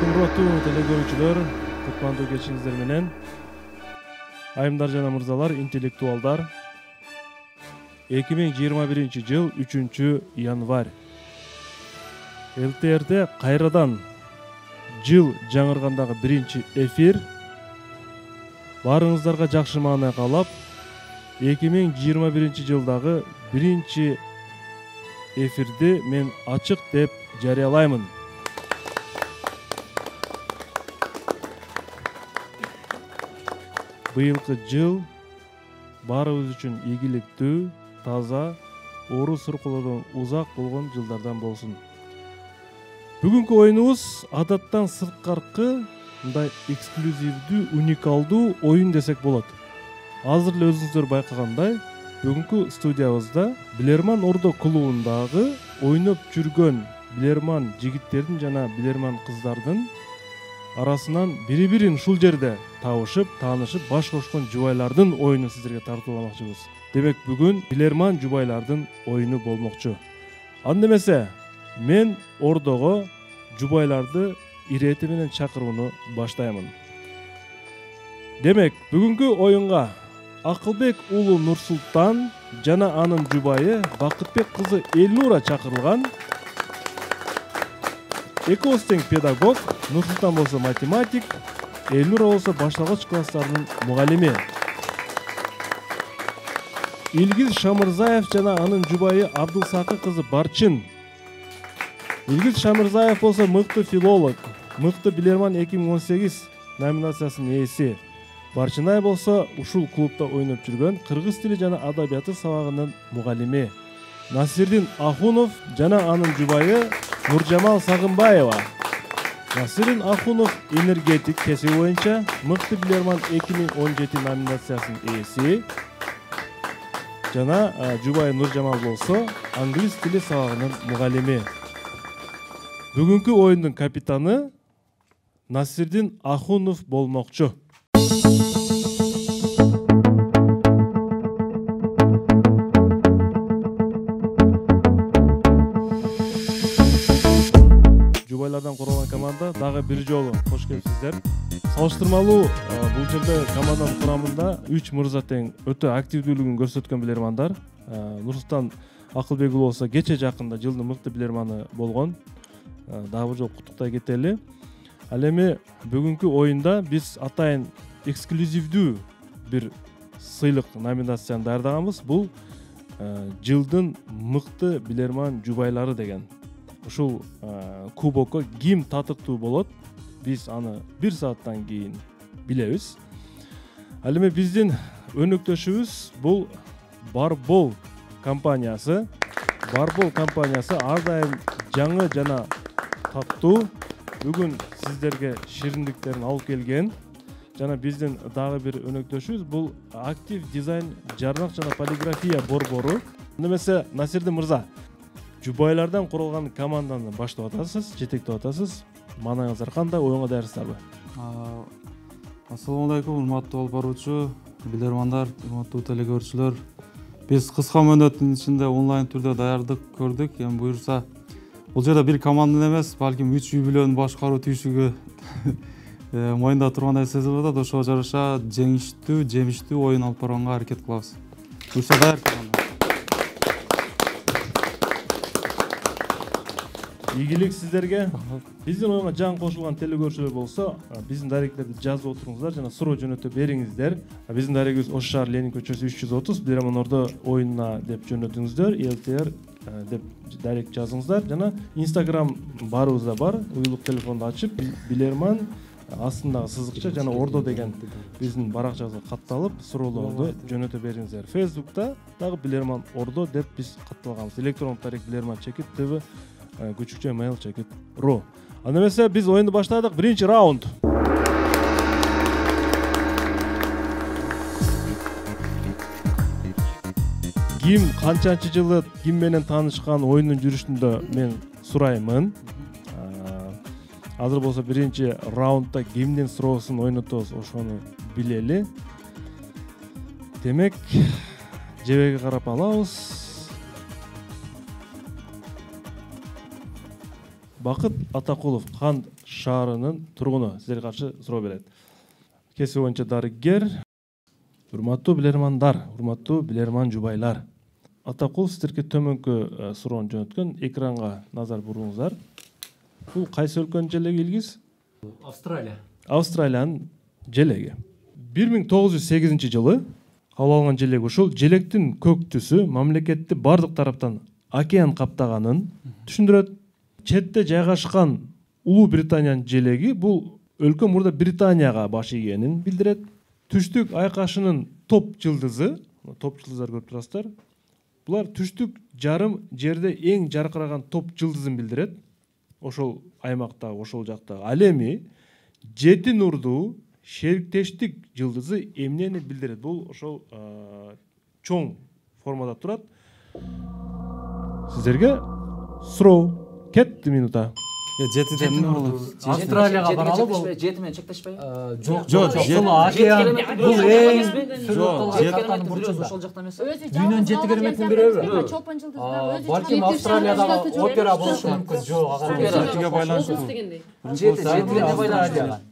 урматтуу телекөрүүчүлөр, кутмандуу кечиңиздер менен. Айымдар жана мырзалар, интеллектуалдар. 2021-жыл 3-январь. ЛТР'де кайрадан жыл жаңыргандагы биринчи эфир. Барыңыздарга жакшы маанай каалап, 2021-жылдагы биринчи эфирди мен ачык деп жарыялаймын. Быйылкы жыл баарыбыз үчүн ийгиликтүү, таза, оору суркулоодон узак болгон жылдардан болсун. Бүгүнкү оюнубуз адаттан сырткаркы, мындай эксклюзивдүү, уникалдуу оюн десек болот. Азыр эле өзүңүздөр байкагандай, бүгүнкү студиябызда Билерман Ордо клубундагы ойноп жүргөн билерман жигиттердин жана билерман кыздардын арасынан бири-бирин ушул жерде табышып, таанышып, баш кошкон жубайлардын оюнун сиздерге тартууламакчыбыз. Демек, бүгүн билерман жубайлардын оюну болмокчу. Анда эмесе, мен Ордого жубайларды ирети менен чакырууну баштаймын. Демек, бүгүнкү оюнга Акылбек уулу Нурсултан жана анын жубайы Бакытбек кызы Элнура чакырылган. Экөөбүз тең педагог, Нурсултан болсо математик, Элнура болсо башталгыч класстардын мугалими. Илгиз Шамырзаев жана анын жубайы Абдылсакы кызы Барчын. Илгиз Шамырзаев болсо мыкты филолог, мыкты билерман 2018 номинациясынын ээси. Барчынай болсо ушул клубда ойноп жүргөн кыргыз тили жана адабияты сабагынын мугалими. Насирдин Ахунов жана анын жубайы Нуржамал Сагынбаева. Насирдин Ахунов энергетик кесиби боюнча мыкты билерман 2017 номинациясынын ээси. Жана жубайы Нуржамал болсо англис тили сабагынын мугалими. Бүгүнкү оюндун капитаны Насирдин Ахунов болмокчу. Жубайлардан курулган команда дагы бир жолу кош келипсиздер. Салыштырмалуу бул жерде команданын курамында 3 мырза тең өтө активдүүлүгүн көрсөткөн билермандар. Нурсултан Акылбек уулу болсо кече жакында жылдын мыкты билерманы болгон. Дагы бир жолу куттуктай кетели. Ал эми бүгүнкү оюнда биз атайын эксклюзивдүү бир сыйлык номинацияны даярдаганбыз. Бул жылдын мыкты билерман жубайлары деген. Ушул кубокко ким татыктуу болот? Биз аны 1 сааттан кийин билебиз. Ал эми биздин өнөктөшүбүз бул Барбол компаниясы. Барбол компаниясы ар дайым жаңы жана таттуу. Бүгүн сиздерге шириндиктерин алып келген. Жана биздин дагы бир өнөктөшүбүз бул актив дизайн жарнак жана полиграфия борбору. Немесе Насирдин мырза, жубайлардан курулган команданы баштап атасыз, жетектеп атасыз. Маанайыңыздар кандай, оюнга даярсыздарбы? Ассаламу алейкум, урматтуу алып баруучу билермандар, урматтуу телекөрүүчүлөр. Биз кыска мөөнөттүн ичинде онлайн түрдө даярдык көрдүк. Эми буюрса, бул жерде бир команда эмес, балким 3 юбилейн башкаруу түйшүгү моюнда тургандай сезилип атат. Ошого жараша жеңиштүү, жемиштүү оюн алып барганга аракет кылабыз. Буюрса даяр команда. Ийгилик сиздерге. Биздин оюнга жаңы кошулган телекөрүүчүлөр болсо, биздин даректерди жазып отуруңуздар жана суроо жөнөтө бериңиздер. Биздин дарегибиз Ош шаар Ленин көчөсү 330, Билерман Ордо оюнуна деп жөнөтүңүздөр, ЛТР деп дарек жазыңыздар жана Instagram барыбызда бар. Уюлук телефонду ачып, Билерман астындагы сызыкча жана Ордо деген биздин баракчабызга катталып, суроолорду жөнөтө бериңиздер. Facebook'та дагы Билерман Ордо деп биз катталганбыз. Электрондук дарек bilerman-tv _ mail.ru. Анда эмесе биз оюнду баштадык. Биринчи раунд. Ким канчанчы жылы ким менен таанышкан оюндун жүрүшүндө мен сураймын. Азыр болсо биринчи раундда кимдин суроосун ойнотобуз, ошону билели. Демек, жебеге карап алабыз. Бакыт Атакулов Канд шаарынын тургуну сиздерге каршы суроо берет. Кесип боюнча дарыгер. Урматтуу билермандар, урматтуу билерман жубайлар. Атакулов сиздерге төмөнкү суроону жөнөткөн, экранга назар буруңуздар. Бул кайсы өлкөнүн желеги Илгиз? Австралия. Австралиянын желеги. 1908 жылы кабыл алынган желег ушул. Желектин көк түсү мамлекетти бардык тараптан океан каптаганын түшүндүрөт. Четте жайгашкан Улуу Британиянын желеги бул өлкө мурда Британияга баш ийгенин билдирет. Түштүк айкашынын топ жылдызы, топ жылдыздар көрүп турасыздар. Булар түштүк жарым жерде эң жаркыраган топ жылдызын билдирет. Ошол аймакта, ошол жакта. Ал эми жети нурдуу шериктештик жылдызы эмнени билдирет? Бул ошол чоң формада турат. Сиздерге суроо кетти минута. Жетиден эмне болот? Австралияга баралы бул. Жети менен чектешпей? Жок, бул океан, бул эң Жети бурчу ошол жакта эмес. дүйнөнүн 7 кереметинин бирөбү? Чолпон жылдыздар. Балким Австралиядагы опера болушу мүмкүн. Жок, ага Жетиге байланыштуу. Жетиге байланыштуу.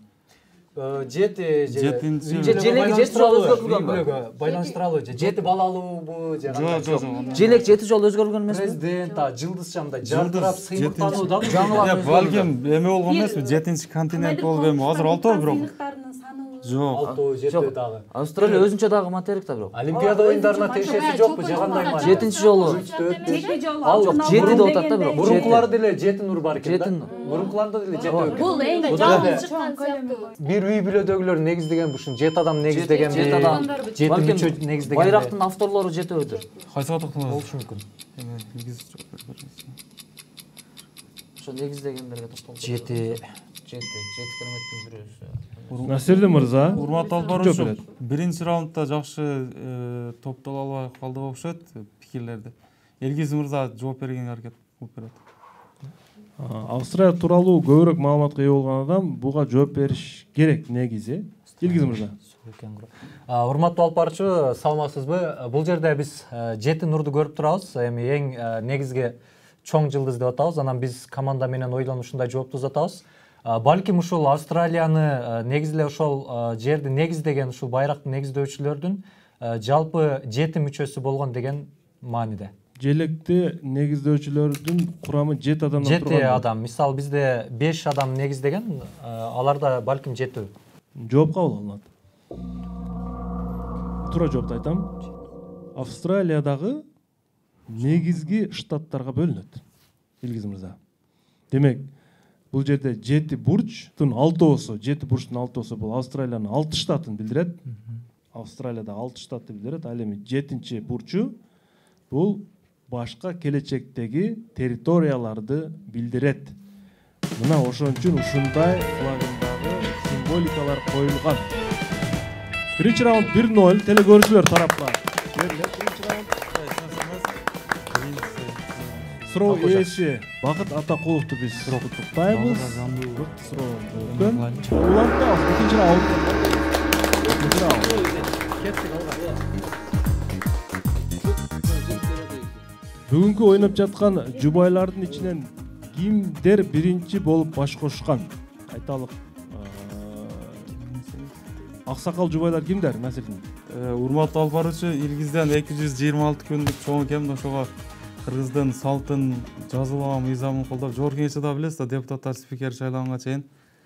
Желеги жети жолу өзгөртүлгөн. Байланыштыралы. Жети балалуубу же кандай? Жок. Желек жети жолу өзгөргөн эмеспи? Президент, жылдызчамда жардырап сыймыктануудан Балким эме болгон эмеспи? 7-чи континент болуп эми азыр 6 бирок. Жок. 6-7 дагы. Австралия өзүнчө дагы материк да бирок. Олимпиада оюндарына тиешеси жокпу же кандай ма? Жетинчи жолу. Ал Жети деп атат да бирок. Бурункулар деле жети нур бар экен да. Жети. Бурункуларда деле жети. Бул эң чоң көлөмү. Бир үй бүлөдөгүлөр негиздеген бушун жети адам негиздеген. Жети адам. Жети мүчө негиздеген. Байрактын авторлору жетебиdir. Кайсы катыктуу Болушу мүмкүн. эме негиз жок бербейсиң. Ошо негиздегендерге токтолуп. Жети кереметтин бирөөсү. Насирдин мырза. Урматтуу алып баруучу, биринчи раундда жакшы топтоло албай калды окшойт пикирлерди. Элгиз мырза жооп бергенге аракет кылып берет. Австралия тууралуу көбүрөөк маалыматка ээ болгон адам буга жооп бериш керек негизи. Илгиз мырза. Урматтуу алып баруучу, саламатсызбы? Бул жерде биз жети нурду көрүп турабыз. Эми эң негизги чоң жылдыз деп атабыз. Анан биз команда менен ойлонуп ушундай жоопту uzatабыз. Балким ушул Австралияны негизле ошол жерди негиздеген ушул байракты негиздөөчүлөрдүн жалпы жети мүчөсү болгон деген мааниде. Желекти негиздөөчүлөрдүн курамы 7 адамдан турган. 7 адам. Мисалы бизде 5 адам негиздеген, аларда балким 7. Жооп кабыл алынат. Туура жоопту айтам. Австралиядагы негизги штаттарга бөлүнөт. Илгиз мырза. Демек, бул жерде 7 бурчтун 6-оосу, 7 бурчтун 6-оосу бул Австралиянын 6 штатын билдирет. Австралияда 6 штатты билдирет. Ал эми 7-чи бурчу бул башка келечектеги территорияларды билдирет. Мына ошон үчүн ушундай флагындагы символикалар коюлган. Биринчи раунд 1-0 телекөрүүчүлөр тарапынан. Биринчи раунд. Суроо ээси Бакыт Атакуловду биз куттуктайбыз. Улантабыз экинчи раунд. Бүгүнкү ойноп жаткан жубайлардын ичинен кимдер биринчи болуп баш кошкан? Айталык. Аксакал жубайлар кимдер, Насирдин? Урматтуу алып баруучу, Илгизден 226 күндүк чоң экен, ошого кыргыздын салтын жазылган мыйзамын колдоп, жогорку кеңеште да билесиз да, депутаттар спикер шайланганга чейин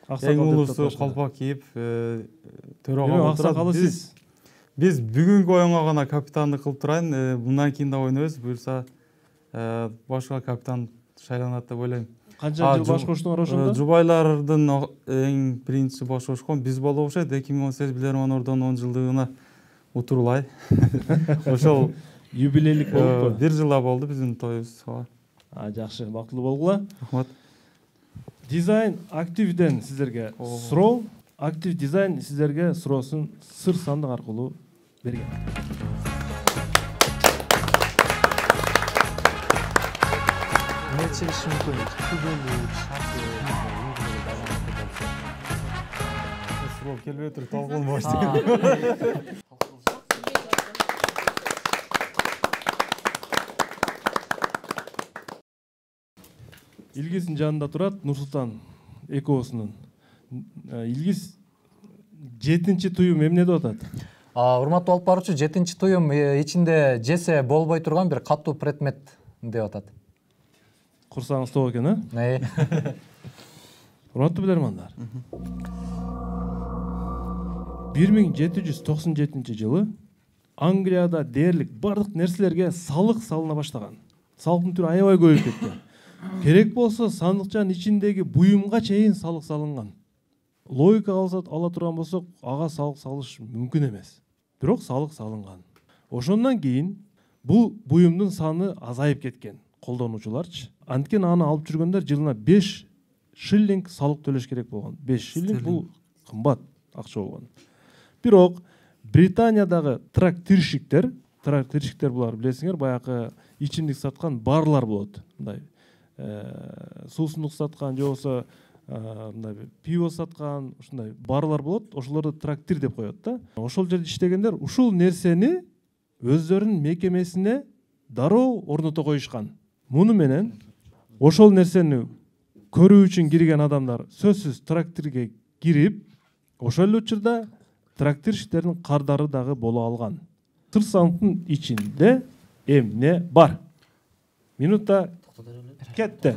эң улуусу калпак кийип төрөгө Аксакалы сиз. Биз бүгүнкү оюнга гана капитандык кылып турайын, мындан кийин да ойнойбуз, буюрса башка капитан шайланат деп ойлойм. Канча жыл баш коштуңар ошондо? Жубайлардын эң биринчи баш кошкон биз болуп окшойт. 2018 билерман ордонун 10 жылдыгына утурлай. Ошол юбилейлик болупу? 1 жылда болду биздин тоюбуз. Жакшы, бактылуу болгула. Рахмат. Дизайн активден сиздерге суроо. Актив дизайн сиздерге суроосун сыр сандык аркылуу берген. Нечелишим мүмкүн. Суроо келбей туруп талкууланбашы. Илгиздин жанында турат Нурсултан экоосунун. Илгиз 7-чи туюм эмне деп атат? Урматтуу алып баруучу, 7-чи туюм ичинде жесе болбой турган бир катуу предмет деп атат. Курсагыңыз ток экен, Урматтуу билермандар. 1797-жылы Англияда дээрлик бардык нерселерге салык салына баштаган. Салыктын түрү аябай көбөйүп кеткен. Керек болсо сандыкчанын ичиндеги буюмга чейин салык салынган. Логика ала турган болсок, ага салык салыш мүмкүн эмес. Бирок салык салынган. Ошондон кийин бул буюмдун саны азайып кеткен. Колдонуучуларчы. Анткени аны алып жүргөндөр жылына 5 шиллинг салык төлөш керек болгон. 5 шиллинг бул кымбат акча болгон. Бирок Британиядагы трактирщиктер булар билесиңер, баягы ичимдик саткан барлар болот. Мындай суусундук саткан, же болбосо мындай пиво саткан, ушундай барлар болот. Ошолорду трактир деп коет да. Ошол жерде иштегендер ушул нерсени өздөрүнүн мекемесине дароо орното коюшкан. Муну менен ошол нерсени көрүү үчүн кирген адамдар сөзсүз трактирге кирип, ошол эле учурда трактирщиктердин кардары дагы боло алган. Сыр сандыктын ичинде эмне бар? Минута кетти.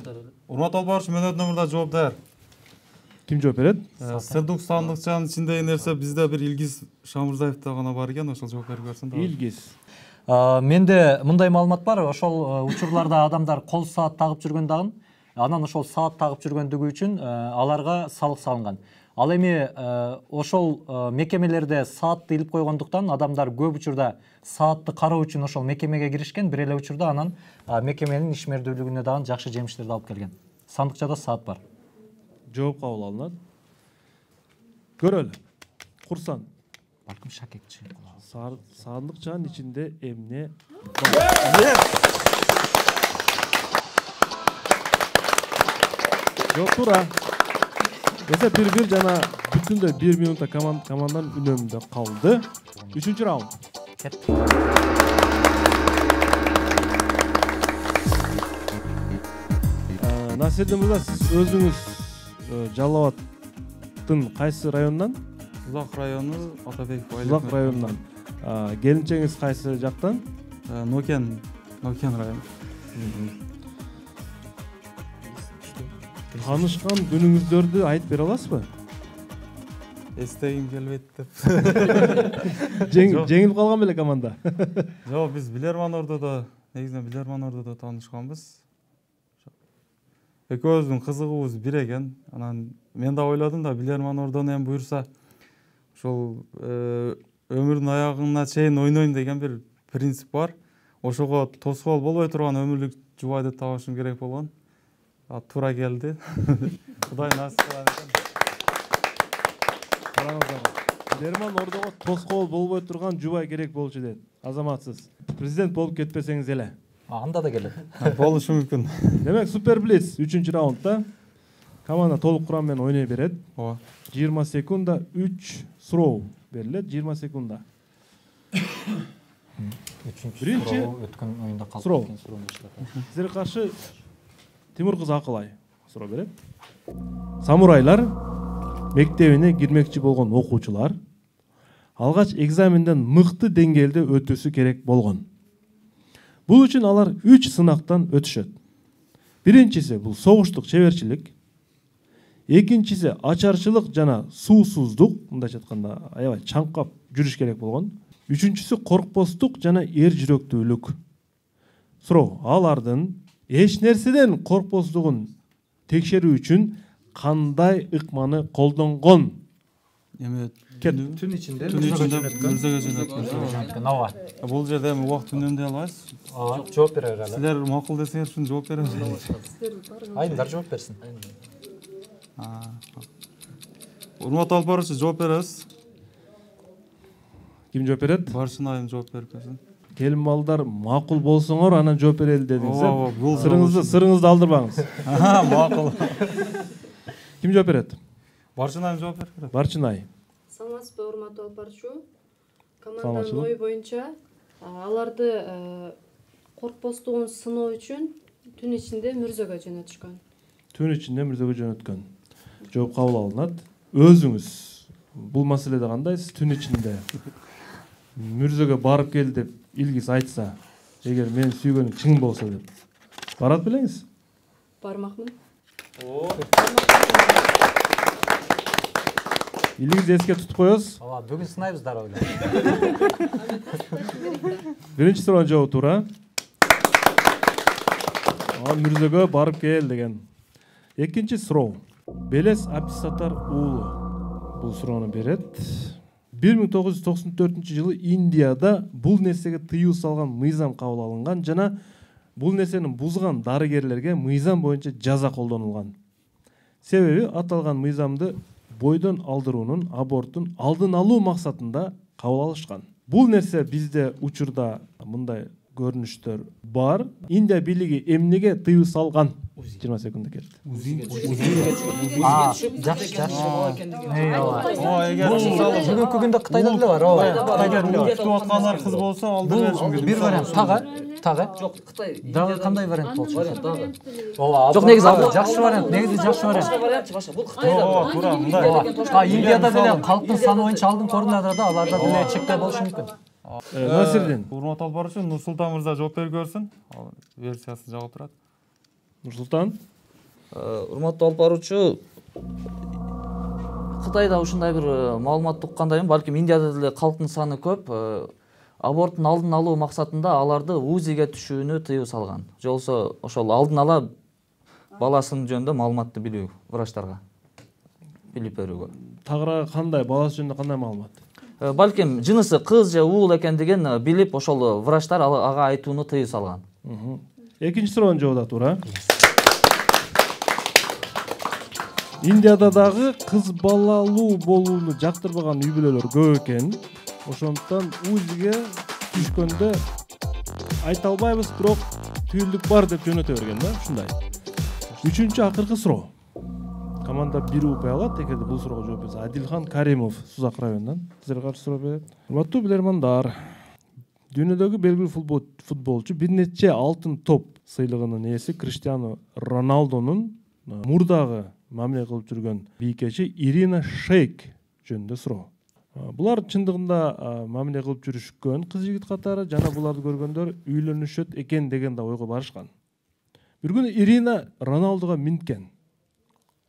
Урматтуу алып баруучу, мөөнөт номурда жооп даяр. Ким жооп берет? Сырдык сандыкчанын ичиндеги нерсе бизде бир Илгиз Шамырзаевда гана бар экен, ошол жооп берип берсин. Илгиз. Менде мындай маалымат бар, ошол учурларда адамдар кол саат тагып жүргөн дагы, анан ошол саат тагып жүргөндүгү үчүн аларга салык салынган. Ал эми ошол мекемелерде саатты илип койгондуктан адамдар көп учурда саатты кароо үчүн ошол мекемеге киришкен, бир эле учурда анан мекеменин ишмердүүлүгүнө дагы жакшы жемиштерди алып келген. Сандыкчада саат бар. Жооп кабыл алынат. Көрөлү. Курсан. Балким шакекчи. Сандыкчанын ичинде эмне Yes! Жооп туура. Эсеп 1-1 жана бүтүндөй 1 минутта команданын үнөмүндө калды. 3-чү раунд. Насирдин мырза, сиз өзүңүз Жалал Абадтын кайсы районунан? Узак району, Атабеков айлык. Узак районунан. Келинчеңиз кайсы жактан? Нокен району. Таанышкан күнүңүздөрдү айтып бере аласызбы? Эстегим келбейт деп. Жеңилип калган беле команда? Жок, биз Билерман Ордодо, негизинен Билерман Ордодо таанышканбыз. Экөөбүздүн кызыгыбыз бир экен. Анан мен да ойладым да, Билерман Ордону эми буюрса ошол өмүрдүн аягына чейин ойнойм деген бир принцип бар. Ошого тоскоол болбой турган өмүрлүк жубайды табышым керек болгон. Туура келди. Кудай насип кылат экен. Билерман Ордого тоскоол болбой турган жубай керек болчу дейт. Азаматсыз. Президент болуп кетпесеңиз эле. Анда да келет. Болушу мүмкүн. Демек, Супер Блиц 3-чү раундда команда толук курам менен ойной берет. 20 секунда 3 суроо берилет. 20 секунда. Биринчи өткөн оюнда калып суроо. кеткен суроону баштап. Сизге каршы Тимур кызы Акылай суроо берет. Самурайлар мектебине кирмекчи болгон окуучулар алгач экзаменден мыкты деңгээлде өтүүсү керек болгон. Бул үчүн алар 3 сынактан өтүшөт. Биринчиси бул согуштук чеберчилик, экинчиси ачарчылык жана суусуздук, мындайча айтканда аябай чаңкап жүрүш керек болгон. Үчүнчүсү коркпостук жана эр жүрөктүүлүк. Суроо: алардын эч нерседен коркпостугун текшерүү үчүн кандай ыкманы колдонгон? Эми Түн ичинде мүрзөгө жөнөткөн. Ооба. Бул жерде эми убакыт үнөмдөй албайбыз. Ооба, жооп бере бер. Силер макул десеңер үчүн жооп беребиз. Айымдар жооп берсин. Урматтуу алып баруучу, жооп беребиз. Ким жооп берет? Баршын айым жооп берип берсин. Келин балдар, макул болсоңор анан жооп берели дедиңиз. Бул Сырыңызды алдырбаңыз. макул. Ким жооп берет? Баршын айым жооп берип. Барчын ай. Саламатсызбы, урматтуу алып баруучу. Команданын ою боюнча аларды коркпостугун сыноо үчүн түн ичинде мүрзөгө жөнөтүшкөн. түн ичинде мүрзөгө жөнөткөн. Жооп кабыл алынат. Өзүңүз бул маселеде кандайсыз? Түн ичинде мүрзөгө барып кел деп Илгиз айтса, эгер мен сүйгөнүм чың болсо деп, барат белеңиз? Бармакмын. Илгиз эске тутуп коебуз. Ооба, бүгүн сынайбыздар ойлойм. Биринчи суроонун жообу туура. Мүрзөгө барып кел деген. Экинчи суроо. Белес Абдисаттар уулу бул суроону берет. 1994 Индияда бул нерсеге тыюу салган мыйзам кабыл алынган жана бул нерсени бузган дарыгерлерге мыйзам боюнча жаза колдонулган. Себеби аталган мыйзамды бойдон алдыруунун, аборттун алдын алуу максатында кабыл алышкан. Бул нерсе бизде учурда мындай көрүнүштөр бар. Индия бийлиги эмнеге тыюу салган? 20 секунд кетти. Жакшы. Бүгүнкү күндө Кытайда деле бар. Кытайда деле бар. Күтүп аткандар кыз болсо алды беришим керек. Бир вариант тагы. Жок, Кытай. Дагы кандай вариант болчу? Ооба. Жок, негизи жакшы вариант. Негизи жакшы вариант. Башка вариант башка. Бул Кытайда. Ооба, туура, мындай. Индияда деле калктын саны боюнча алдыңкы орундарда да аларда деле чектер болушу мүмкүн. Насирдин. Урматтуу алып баруучу Нурсултан мырза жооп берип көрсүн. Ал версиясы жагып турат. Нурсултан. Урматтуу алып баруучу, Кытайда ушундай бир маалымат уккандаймын, балким Индияда деле калктын саны көп. Аборттун алдын алуу максатында аларды УЗИге түшүүнү тыюу салган. Же болбосо ошол алдын ала баласынын жөнүндө маалыматты билүү врачтарга билип берүүгө. Тагыраак кандай баласы жөнүндө кандай маалымат? Балким жынысы кыз же уул экендигин билип, ошол врачтар ага айтууну тыюу салган. Экинчи суроонун жообу да туура. Индияда дагы кыз балалуу болууну жактырбаган үй бүлөлөр көп экен. Ошондуктан УЗИге түшкөндө айта албайбыз, бирок түйүлдүк бар деп жөнөтө берген да, ушундай. Үчүнчү акыркы суроо. Команда 1 упай алат, эгерде бул суроого жооп берсе. Адилхан Каримов, Сузак районунан сизерге каршы суроо берет. Урматтуу билермандар, дүйнөдөгү белгилүү футболчу бир нече алтын топ сыйлыгынын ээси Криштиану Роналдонун мурдагы мамиле кылып жүргөн бийкечи Ирина Шейк жөнүндө суроо. Булар чындыгында мамиле кылып жүрүшкөн кыз жигит катары жана буларды көргөндөр үйлөнүшөт экен деген да ойго барышкан. Бир күнү Ирина Роналдого минткен.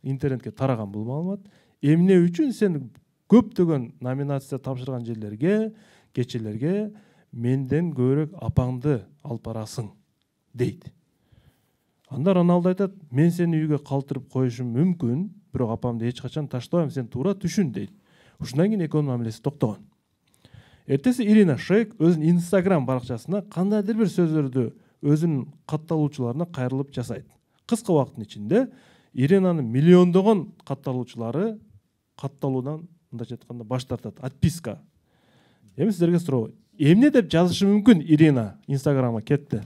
Интернетке тараган бул маалымат. Эмне үчүн сен көптөгөн номинация тапшырган жерлерге, кечелерге менден көбүрөөк апаңды алып барасың дейт. Анда Роналдо айтат: "Мен сени үйгө калтырып коюшум мүмкүн, бирок апамды эч качан таштабайм, сен туура түшүн" дейт. Ушундан кийин экөөнүн мамилеси токтогон. Эртеси Ирина Шейк өзүнүн Инстаграм баракчасына кандайдыр бир сөздөрдү өзүнүн катталуучуларына кайрылып жасайт. Кыска убакыттын ичинде Иринанын миллиондогон катталуучулары катталуудан мындайча айтканда баш тартат. Отписка. Эми сиздерге суроо. Эмне деп жазышы мүмкүн Ирина Инстаграмга кетти?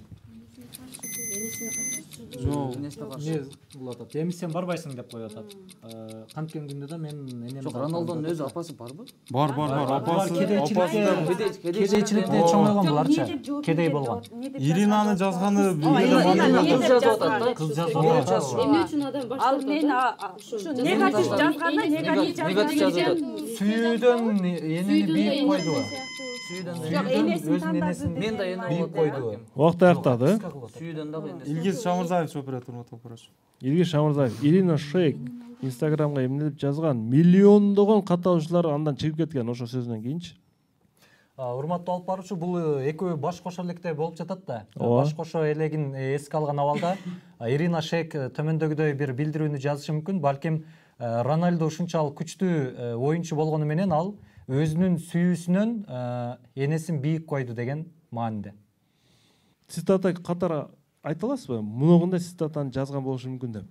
Эми сен барбайсың деп коюп атат. Канткен күндө да мен энем. Жок, Роналдонун өзү апасы барбы? Бар. Апасы. Кедейчиликте чоңойгон буларчы. Кедей болгон. Иринаны жазганы Кыз жазып атат да. Кыз жазып атат. Эмне үчүн адам баш Ал мен ушу негатив жазганда негатив жазганда Сүйүүдөн энени бийик койду. Жок, энесин тандады. Мен да эне Бийик койду. Убакыт аяктады. Сүйүүдөн дагы эне. Илгиз Шамырзаев жооп берет, урматтуу көрөчү. Илгиз Шамырзаев, Ирина Шейк Инстаграмга эмне деп жазган? Миллиондогон катталуучулар андан чыгып кеткен ошо сөзүнөн кийинчи. Урматтуу алып баруучу, бул экөө баш кошо электе болуп жатат да. Баш кошо элегин эске алган абалда Ирина Шейк төмөндөгүдөй бир билдирүүнү жазышы мүмкүн. Балким Роналдо ушунчалык күчтүү оюнчу болгону менен ал өзүнүн сүйүүсүнөн энесин бийик койду деген маанинде. Цитата катары айта аласызбы? Мунугундай цитатаны жазган болушу мүмкүн деп.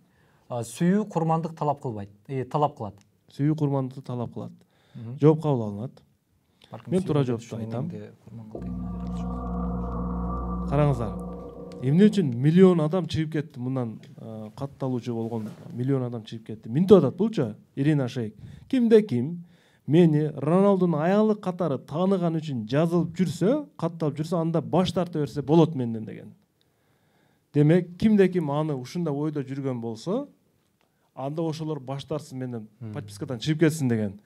Сүйүү курмандык талап кылбайт, талап кылат. Сүйүү курмандыкты талап кылат. Жооп кабыл алынат. Мен туура жоопту айтам. Караңыздар. Эмне үчүн миллион адам чыгып кетти, мындан катталуучу болгон миллион адам чыгып кетти. Минтип атат булчу Ирина Шейк. Кимде ким мени Роналдонун аялы катары тааныган үчүн жазылып жүрсө, катталып жүрсө, анда баш тарта берсе болот менден деген. Демек, кимде ким аны ушундай ойдо жүргөн болсо, анда ошолор баштарсын менден подпискадан чыгып кетсин деген.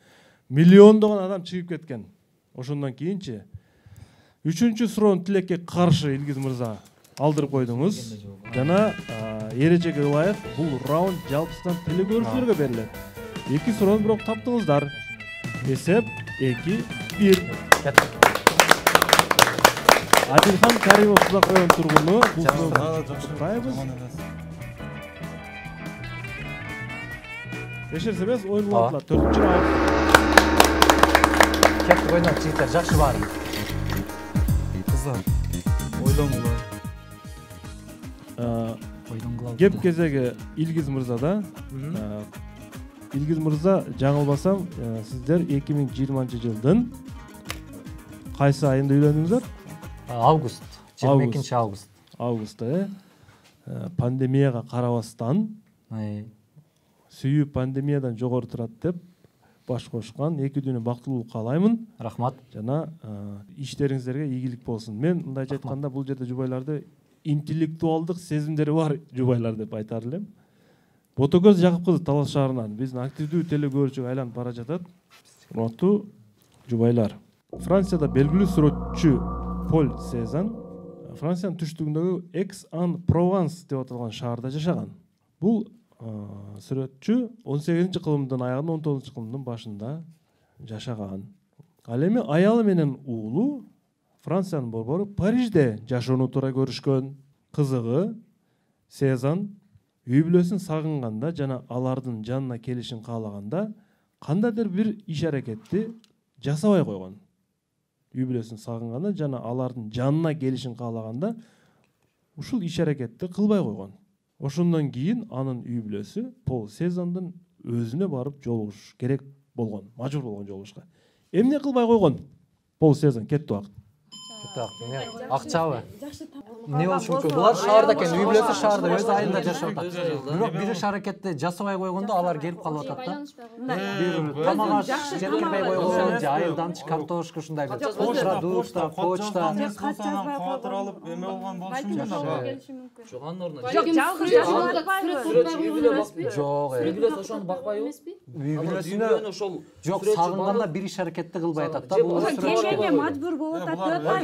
Миллиондогон адам чыгып кеткен. Ошондон кийинчи 3-чү суроону тилекке каршы Илгиз мырза алдырып койдуңуз. Жана эрежеге ылайык бул раунд жалпысынан телекөрүүчүлөргө берилет. 2 суроону бирок таптыңыздар. Эсеп 2-1. Адилхан Каримов Сузак район тургуну. Эшерсе эмес, оюн улантылат. 4-чү раунд. Кеттик ойнап жигиттер, жакшы бар. Кыздар, ойлоңуңдар. Кеп кезеги Илгиз мырзада. Илгиз мырза, жаңылбасам, сиздер 2020-жылдын кайсы айында үйлөндүңүздөр? Август, 22 август. Августта, пандемияга карабастан, сүйүү пандемиядан жогору турат деп баш кошкан 2 дүйнө бактылуулук каалаймын. Рахмат. Жана иштериңиздерге ийгилик болсун. Мен мындайча айтканда бул жерде жубайларды интеллектуалдык сезимдери бар жубайлар деп айтар элем. Ботокөз Жакып кызы Талас шаарынан биздин активдүү телекөрүүчүгө айланып бара жатат. Урматтуу жубайлар. Францияда белгилүү сүрөтчү Поль Сезан Франциянын түштүгүндөгү Aix-en-Provence деп аталган шаарда жашаган. Бул сүрөтчү 18-кылымдын аягында 19-кылымдын башында жашаган. Ал эми аялы менен уулу Франциянын борбору Парижде жашоону туура көрүшкөн. Кызыгы Сезан үй бүлөсүн сагынганда жана алардын жанына келишин каалаганда кандайдыр бир иш аракетти жасабай койгон. Үй бүлөсүн сагынганда жана алардын жанына келишин каалаганда ушул иш аракетти кылбай койгон. Ошондон кийин анын үй бүлөсү Пол Сезандын өзүнө барып жолугуш керек болгон, мажбур болгон жолугушка. Эмне кылбай койгон? Пол Сезан кетти убакыт. Акчабы? Не болушу мүмкүн? Булар шаарда экен, үй бүлөсү шаарда, өзү айылда жашап атат. Бирок бир иш аракетти жасабай койгондо алар келип калып атат да. Бир тамак аш жеткирбей койгон, же айылдан картошка ушундай бир продукт, почта. Катыр алып эме болгон болушу мүмкүн. Жок, анын ордуна. Жок, жалгыз Жок, үй бүлөсү ошону бакпайбы? үй бүлөсүнө ошол жок, сагынганда бир иш аракетти кылбай атат да. Бул келгенге мажбур болуп атат,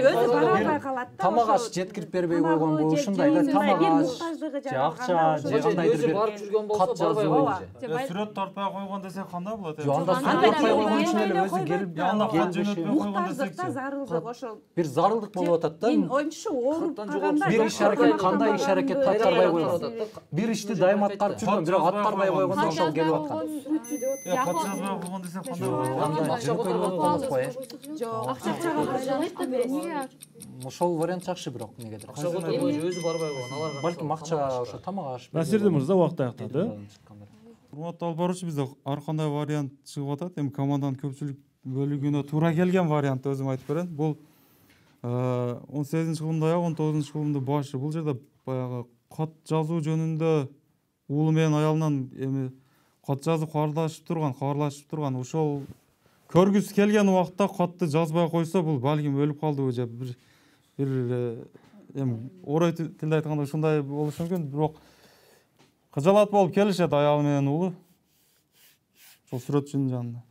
өзү бара албай калат да. Тамак аш жеткирип бербей койгон бул ушундай да, тамак аш, же акча, же кандайдыр бир кат жазуу. Сүрөт тартпай койгон десек кандай болот? Жок, анда сүрөт тартпай койгон үчүн эле өзү келип муктаждыкта зарылдык ошол. бир зарылдык болуп атат да. Оюнчу ооруп калганда Бир иш аракет, кандай иш аракет аткарбай койгон. Бир ишти дайым аткарып жүргөн, бирок аткарбай койгондо ошол келип аткан. Кат жазбай койгон десек кандай болот? Ошол вариант жакшы, бирок эмнегедир. Өзү барбай койгон, аларга. Балким акча ошо тамак аш. Насирдин мырза убакыт аяктады. Урматтуу алып баруучу, бизде ар кандай вариант чыгып атат. Эми команданын көпчүлүк бөлүгүнө туура келген вариантты өзүм айтып берем. Бул 18-кылымда аяк, 19-кылымда башы. Бул жерде баягы кат жазуу жөнүндө уулу менен аялынан эми кат жазып кабарлашып турган, ошол көргүсү келген убакытта катты жазбай койсо, бул балким өлүп калдыбы же бир эми орой тилде айтканда ушундай болушу мүмкүн. Бирок кыжалат болуп келишет аялы менен уулу ошол сүрөтчүнүн жанында.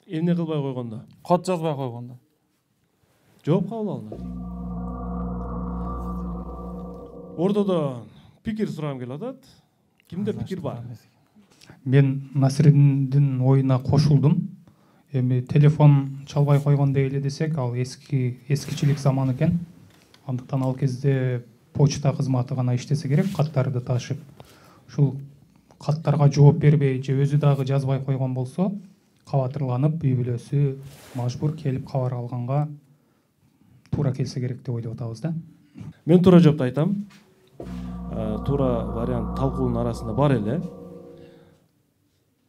Эмне кылбай койгондо? Кат жазбай койгондо. Жооп кабыл алынат. Ортодон пикир сурагым келип атат. Кимде пикир бар? Мен Насирдин оюна кошулдум. Эми телефон чалбай койгон дейли десек, ал эскичилик заман экен. Андыктан ал кезде почта кызматы гана иштесе керек, каттарды ташып. Ушул каттарга жооп бербей же өзү дагы жазбай койгон болсо, кабатырланып, үй бүлөсү мажбур келип кабар алганга туура келсе керек деп ойлоп атабыз да. Мен туура жоопту айтам. Туура вариант талкуунун арасында бар эле.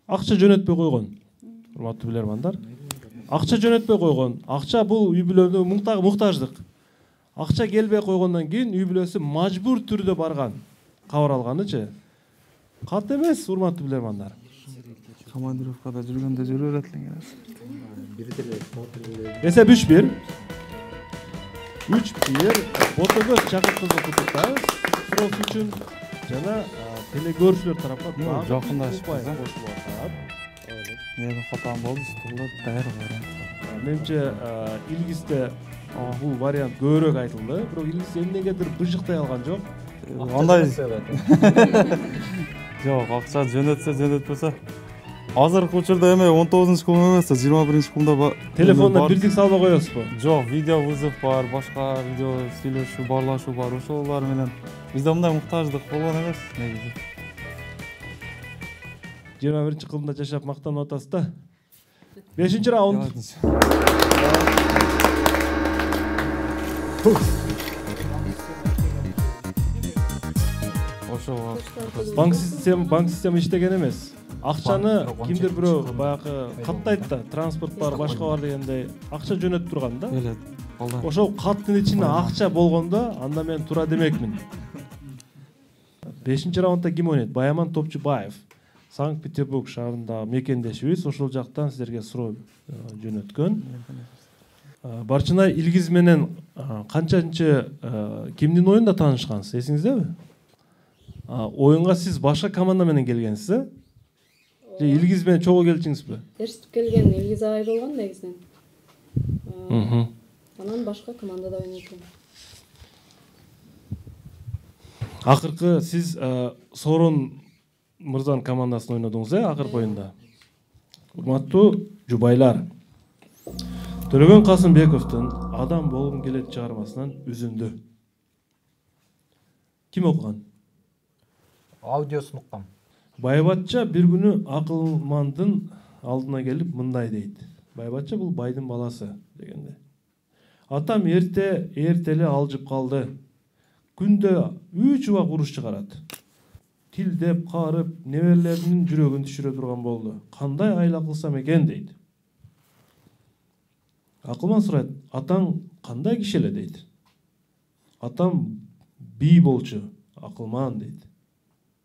Акча жөнөтпөй койгон. Урматтуу билермандар. Акча жөнөтпөй койгон. Акча бул үй бүлөнүн муктаждык. Акча келбей койгондон кийин үй бүлөсү мажбур түрдө барган. Кабар алганычы. Кат эмес, урматтуу билермандар. Командировкада жүргөндө жүрө берет элең. Эсеп 3-1. 3-1. Ботокөз Жакып кызы куттуктайбыз. Суроо үчүн жана телегөрүүчүлөр тарапынан жакындашпыз. кошулуп атат. Менин катам болду, стулда даяр вариант. Менимче Илгизде бул вариант көбүрөөк айтылды, бирок Илгиз эмнегедир быжыктай алган жок. Андай жок, акча жөнөтпөсө. Азыркы учурда эме 19-кылым эмес, 21-кылымда Телефонда бирдик салбай коесузбу? Жок, видео вызов бар, башка видео сүйлөшүү, баарлашуу бар. Ошолар менен бизде мындай муктаждык болгон эмес негизи. 21-кылымда жашап мактанып атасыз да. 5-раунд. Ошо Банк система иштеген эмес. Акчаны кимдир бирөө баягы каттайт да, транспорт бар, башка бар дегендей акча жөнөтүп турган да. эле. Ошол каттын ичинде акча болгондо анда мен туура демекмин. 5-раундда ким ойнойт? Баяман Топчубаев. Санкт-Петербург шаарында мекендешибиз, ошол жактан силерге суроо жөнөткөн. Барчынай Илгиз менен канчанчы кимдин оюнда таанышкансыз, эсиңиздеби? Оюнга сиз башка команда менен келгенсиз, же Илгиз менен чогуу келчиңизби? Эртип келген Илгиз агай болгон негизинен. Анан башка командада ойнойт. Акыркы сиз Сорон мырзанын командасында ойнодуңуз, акыркы оюнда. Урматтуу жубайлар, Төлөгөн Касымбековдун Адам болгум келет чыгармасынан үзүндү ким окуган? Аудиосун уккам. Байбатча бир күнү акылмандын алдына келип мындай дейт. Байбатча бул байдын баласы дегенде. Атам эртеле алжып калды. Күндө 3 убак уруш чыгарат. Тилдеп, карып, неберелеринин жүрөгүн түшүрө турган болду. Кандай айла кылсам экен дейт. Акылман сурайт, атаң кандай киши эле дейт. Атам бий болчу, Акылман дейт.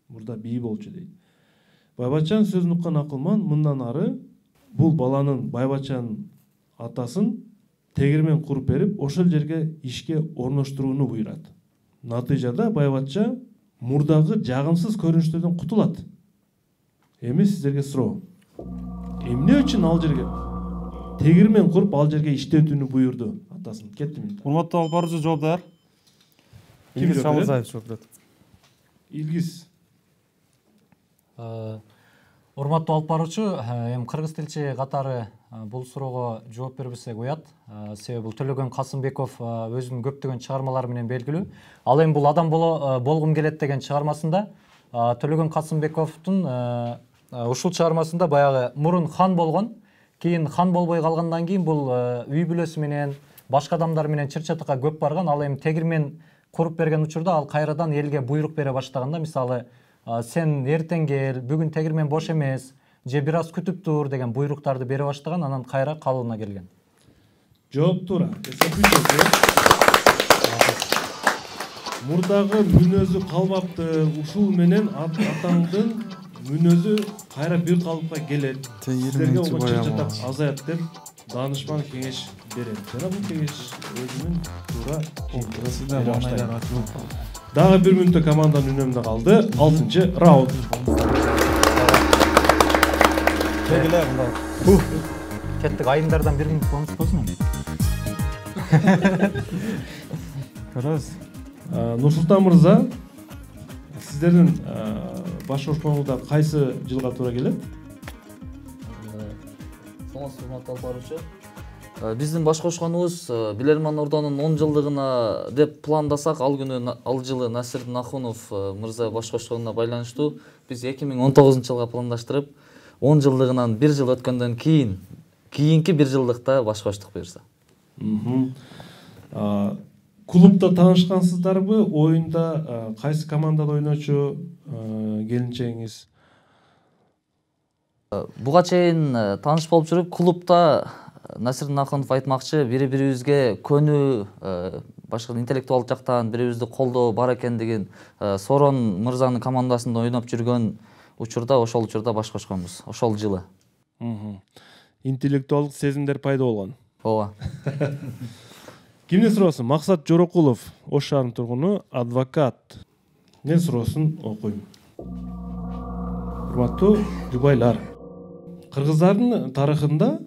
Мурда бий болчу дейт. Байбатчанын сөзүн уккан Акылман мындан ары бул баланын Байбатчанын атасын тегирмен куруп берип, ошол жерге ишке орноштурууну буйрат. Натыйжада Байбатча мурдагы жагымсыз көрүнүштөрдөн кутулат. Эми сиздерге суроо. Эмне үчүн ал жерге тегирмен куруп ал жерге иштетүүнү буйрду атасын? Кеттими? Урматтуу алып баруучу жооп даяр. Илгиз Шамырзаев жооп берет. Илгиз. Урматтуу алып баруучу, эми кыргыз тилчи катары бул суроого жооп бербесек уят. Себеби бул Төлөгөн Касымбеков өзүнүн көптөгөн чыгармалары менен белгилүү. Ал эми бул Адам болгум келет деген чыгармасында Төлөгөн Касымбековдун ушул чыгармасында баягы мурун хан болгон, кийин хан болбой калгандан кийин бул үй бүлөсү менен башка адамдар менен чыр-чатыкка көп барган. Ал эми тегирмен куруп берген учурда ал кайрадан элге буйрук бере баштаганда, мисалы сен эртең кел, бүгүн тегирмен бош эмес, же бир аз күтүп тур деген буйруктарды бере баштаган, анан кайра калыбына келген. Жооп туура. Мурдагы мүнөзү калбапты, ушул менен атаңдын мүнөзү кайра бир калыпка келет. Силерге оңго чыр-чатак азаят деп данышман кеңеш берет. Жана бул кеңеш өзүнүн туура дагы 1 мүнөттө команданын үнөмүндө калды. 6-раунд. Кеттик, айымдардан 1 мүнөт бонус болсун. Көрөбүз. Нурсултан мырза, сиздердин баш кошконуңузда кайсы жылга туура келет? Урматтуу алып баруучу, биздин баш кошконубуз Билерман Ордонун 10 жылдыгына деп пландасак, ал күнү ал жылы Насирдин Ахунов мырза баш кошконуна байланыштуу биз 2019-жылга пландаштырып, 10 жылдыгынан 1 жыл өткөндөн кийинки 1 жылдыкта баш коштук буюрса. Клубда таанышкансыздарбы? Оюнда кайсы командада ойночу келинчегиңиз? Буга чейин тааныш болуп жүрүп, клубда Насирдин Ахунов айтмакчы, бири-бирибизге көнүү, башка интеллектуалдык жактан бири-бирибизди колдоо бар экендигин Сорон мырзанын командасында ойноп жүргөн учурда, ошол учурда баш кошконбуз, ошол жылы. Интеллектуалдык сезимдер пайда болгон. Ооба. Кимдин суроосун? Максат Жорокулов, Ош шаарынын тургуну, адвокат. Мен суроосун окуйм. Урматтуу жубайлар, кыргыздардын тарыхында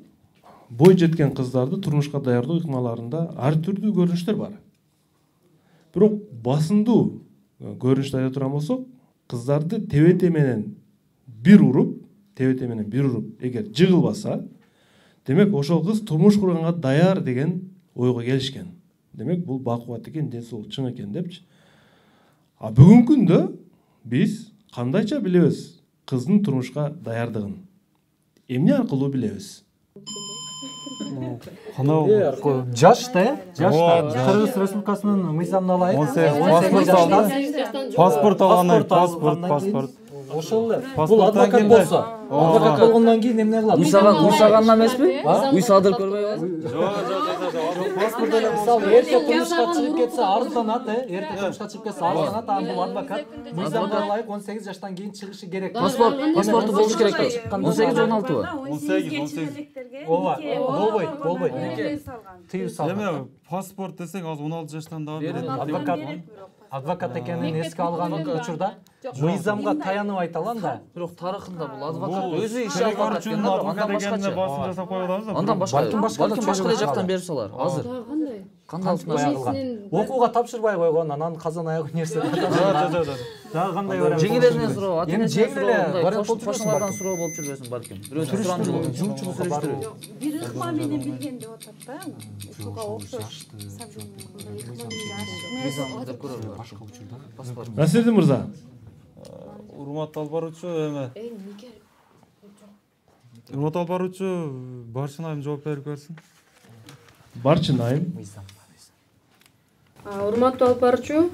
бой жеткен кыздарды турмушка даярдоо ыкмаларында ар түрдүү көрүнүштөр бар. Бирок басындуу көрүнүштү айта турган болсок, кыздарды тебете менен бир уруп, эгер жыгылбаса, демек ошол кыз турмуш курганга даяр деген ойго келишкен. Демек бул бакубат экен, ден соолук чың экен депчи. А бүгүнкү күндө биз кандайча билебиз кыздын турмушка даярдыгын? Эмне аркылуу билебиз? Жаш да, Кыргыз Республикасынын мыйзамына ылайык 18 жаштан паспорт алгандан паспорт. Ошол эле. Бул адвокат болсо, адвокат болгондон кийин эмне кылат? Уйсагандан эмеспи? Уйсадыр көрбөй атпайбы? Жок. Паспорт эле мисалы эрте турмушка чыгып кетсе арызданат, эрте турмушка чыгып кетсе арызданат, анан бул адвокат мыйзамга ылайык 18 жаштан кийин чыгышы керек. Паспорту болуш керек. 18 же 16бы? 18. Ооба, болбойт. Тыюу салган. Эме паспорт десең азыр 16 жаштан да берет. Адвокат экенин эске алган учурда мыйзамга таянып айта алам да. Бирок тарыхында бул адвокат өзү иш алган экен да, андан башкача. басын жасап коюп атабыз да. Андан башка жактан берип салар. Азыр кандай окууга тапшырбай койгон, анан Казан аяк университетине тапшырган. Дагы кандай вариант? жеңилеринен суроо, вариант кошуналардан суроо болуп жүрбөсүн балким. Бирөө сурамчылык, жумчулук сүрүштүрүү. Бир ыкма менен билген деп атат да. Ушуга окшош. Насирдин мырза, Урматтуу алып баруучу эме. Урматтуу алып баруучу Барчынайым жооп берип берсин. Барчынайым. Урматтуу алып баруучу,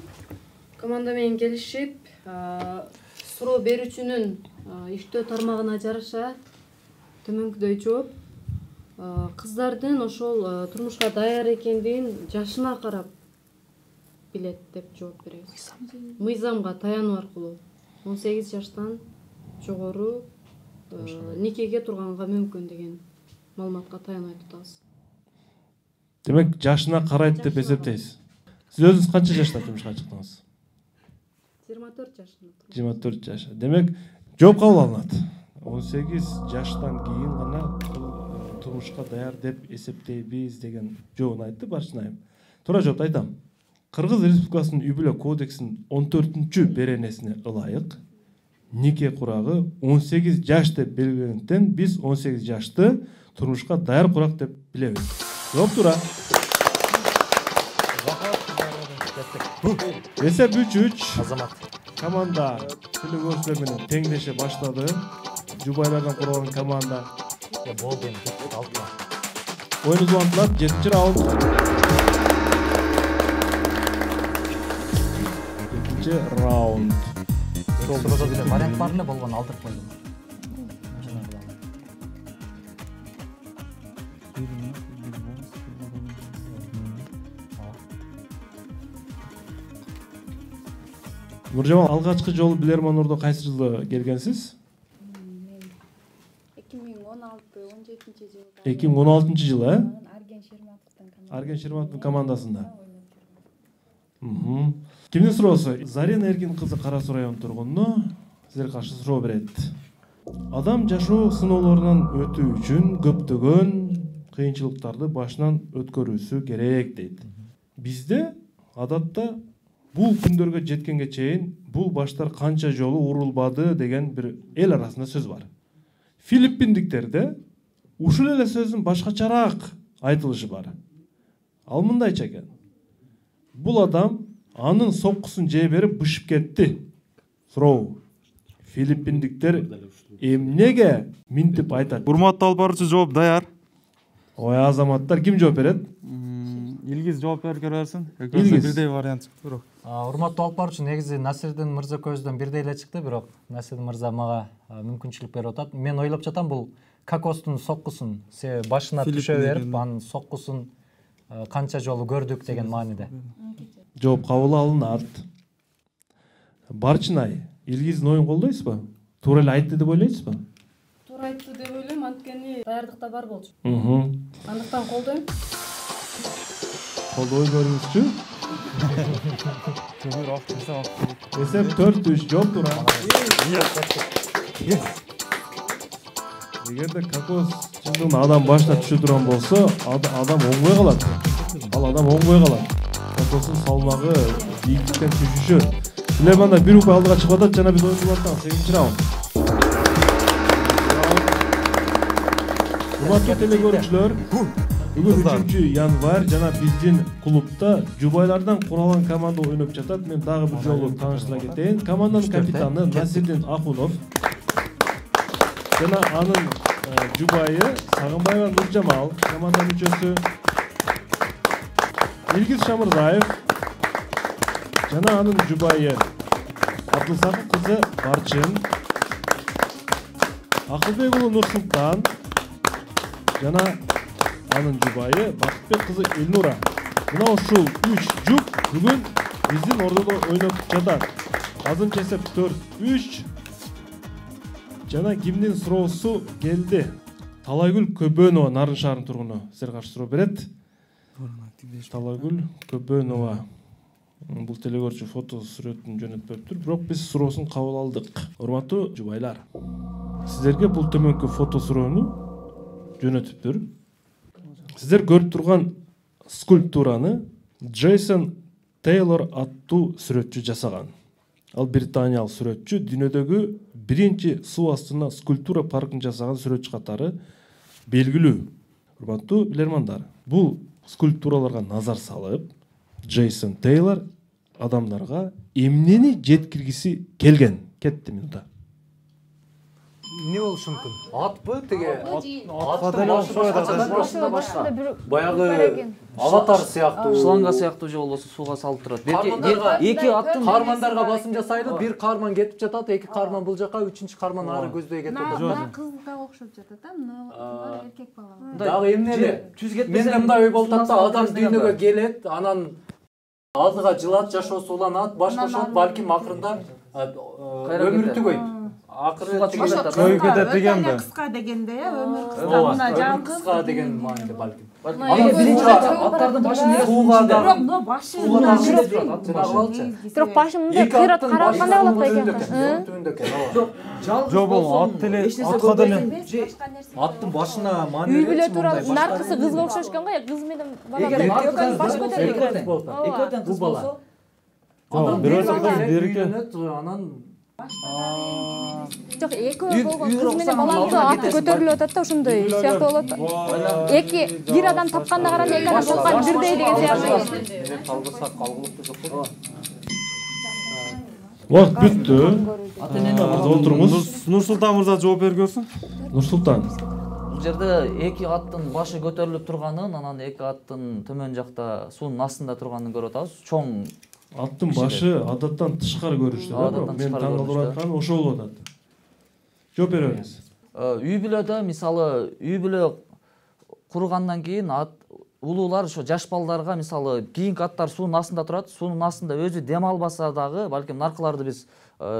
команда менен келишип, суроо берүүчүнүн иштөө тармагына жараша төмөнкүдөй жооп, кыздардын ошол турмушка даяр экендигин жашына карап билет деп жооп беребиз. Мыйзамга таянуу аркылуу 18 жаштан жогору никеге турганга мүмкүн деген маалыматка таянып атабыз. Демек жашына карайт деп эсептейсиз. Сиз өзүңүз канча жашта турмушка чыктыңыз? 24 жашында. 24 жаш. Демек жооп кабыл алынат. 18 жаштан кийин гана турмушка даяр деп эсептейбиз деген жообун айтты Барчынайым. Туура жоопду айтам. Кыргыз Республикасынын үй-бүлө кодексинин 14-чү беренесине ылайык нике курагы 18 жаш деп белгилегендиктен биз 18 жашты турмушка даяр курак деп билебиз. Жооп туура. Эсеп 3-3. Азамат. Команда тилөгөрсүлөр менен теңдеше баштады. Жубайлардан куралган команда. Болду эми, алты. Oyun uzantılат, 7-ci raund. 7-ci raund. Суроо деле вариант бар эле болгон алдырып койдум. Нуржамал, алгачкы жолу Билерман-Ордо кайсы жылы келгенсиз? 2016 жылы, Арген Шерматовдун командасында. Кимдин суроосу? Зарина Эркин кызы Кара Суу районунун тургуну силерге каршы суроо берет. Адам жашоо сыноолорунан өтүү үчүн көптөгөн кыйынчылыктарды башынан өткөрүүсү керек дейт. Бизде адатта бул күндөргө жеткенге чейин бул баштар канча жолу урулбады деген бир эл арасында сөз бар. Филиппиндиктерде ушул эле сөздүн башкачараак айтылышы бар. Ал мындайча экен. Бул адам анын соккусун жей берип бышып кетти. Суроо. Филиппиндиктер эмнеге минтип айтат? Урматтуу алып баруучу жооп даяр. Ой, азаматтар ким жооп берет? Илгиз жооп берсин. Илгиз. Бирдей вариант чыкты бирок. Урматтуу алып баруучу, негизи Насирдин мырза көзүдөн бирдей эле чыкты, бирок Насирдин мырза мага мүмкүнчүлүк берип атат. Мен ойлоп жатам, бул кокостун соккусун башына түшө берип, анын соккусун канча жолу көрдүк деген мааниде. Жооп кабыл алынат. Барчынай, Илгиздин оюн колдойсузбу? Туура эле айтты деп ойлойсузбу? Туура айтты деп ойлойм, анткени даярдыкта бар болчу. Андыктан Колдойм. Колдой көрүңүзчү. Эсеп 4-3 жол тура. Эгерде кокос чындыгында адам башына түшө турган болсо, адам оңбой калат. Ал адам оңбой калат. Кокостун салмагы бийиктиктен түшүшөт. Сулейманда бир упай алдыга чыгып атат жана биз ойноп атабыз 8-чи раунд. Урматтуу телекөрүүчүлөр, бүгүн 3-январь жана биздин клубда жубайлардан куралган команда ойноп жатат. Мен дагы бир жолу тааныштыра кетейин. Команданын капитаны Насирдин Акунов жана анын жубайы Сагынбаева Нуржамал, команда мүчөсү Илгиз Шамырзаев жана анын жубайы Абдылсакып кызы Барчын, Акылбек уулу Нурсултан жана анын жубайы Бакытбек кызы Элнура. Мына ушул 3 жуп бүгүн биздин ордодо ойноп жатат. Азырынча эсеп 4-3. Жана кимдин суроосу келди? Талайгүл Көбөнова, Нарын шаарынын тургуну, силер каршы суроо берет. Талайгүл Көбөнова. Бул телекөрүүчү фото сүрөтүн жөнөтпөптүр, бирок биз суроосун кабыл алдык. Урматтуу жубайлар, сиздерге бул төмөнкү фото суроону жөнөтүптүр. Сиздер көрүп турган скульптураны Джейсон Тейлор аттуу сүрөтчү жасаган. Ал британиялык сүрөтчү дүйнөдөгү биринчи суу астына скульптура паркын жасаган сүрөтчү катары белгилүү. Урматтуу билермандар, бул скульптураларга назар салып, Джейсон Тейлор адамдарга эмнени жеткиргиси келген? Кетти минута. Не болушу мүмкүн? Атпы тиги? Атка деле окшойт башка. Баягы аватар сыяктуу. Шланга сыяктуу же болбосо сууга салып турат. Эки аттын кармандарга басым жасайлы, бир карман кетип жатат, эки карман бул жака, үчүнчү карман ары көздөй кетип атат. Мына кызга окшоп жатат, мына эркек бала. Дагы эмне эле? Менде мындай ой болуп атат, адам дүйнөгө келет, анан алдыга жылат, жашоосу уланат, башкошот, балким акырында өмүрү түгөйт. Көйгөдө дегенби? Кыска дегенде, өмүр кыска, мына жалгыз. Кыска деген мааниде балким. Анан биринчи аттардын башы неге сууга да. Бирок мына башы. Бирок башы мындай кыйрат карап кандай болот экен? Түбүндө экен. Жок, бул ат деле атка деле. Аттын башына маани Үй бүлө тууралуу наркысы кызга окшош экен го, кыз менен бала баш көтөрүлгөн. Эки өтөн кыз болсо, анан жок, экөө болгон кыз менен баланын аты көтөрүлүп атат да, ошондой сыяктуу болот. Эки бир адам тапканда караганда эки адам тапкан бирдей деген сыяктуу. Убакыт бүттү. Отуруңуз. Нурсултан мырза жооп бергөнсүң? Нурсултан. бул жерде эки аттын башы көтөрүлүп турганын, анан эки аттын төмөн жакта суунун астында турганын көрүп атабыз. Чоң Аттын башы адаттан тышкары көрүнүштө, мен таң калып атканым ошол болуп атат. Жооп бериңиз. Үй бүлөдө мисалы үй бүлө кургандан кийин улуулар ошо жаш балдарга мисалы кийинки аттар суунун астында турат, суунун астында өзү дем албаса дагы, балким наркыларды биз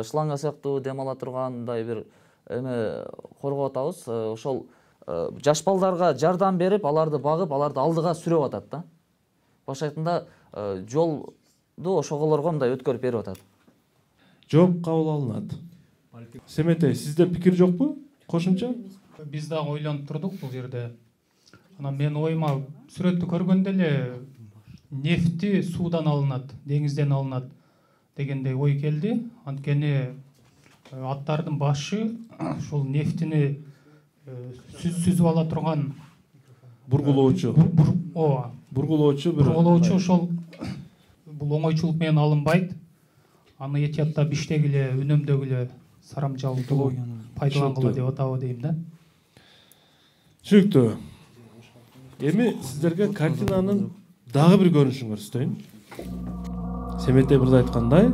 шланга сыяктуу дем ала тургандай бир эме коргоп атабыз. Ошол жаш балдарга жардам берип, аларды багып, аларды алдыга сүрөп атат да. Башка айтканда жолду ошолорго мындай өткөрүп берип атат. Жооп кабыл алынат. Семетей, сизде пикир жокпу? Кошумча? Биз дагы ойлонуп турдук бул жерде. Анан мен оюма сүрөттү көргөндө эле нефти суудан алынат, деңизден алынат дегендей ой келди. Анткени аттардын башы ушул нефтини сүзүп ала турган бургулоочу. Ооба. Бургулоочу ошол бул оңойчулук менен алынбайт. Аны этиятта биштегиле, үнөмдөгүлө сарамжалдуу пайдалангыла деп атабы дейм да. Түшүнүктүү. Эми сиздерге картинанын дагы бир көрүнүшүн көрсөтөйүн. Семетей мырза айткандай,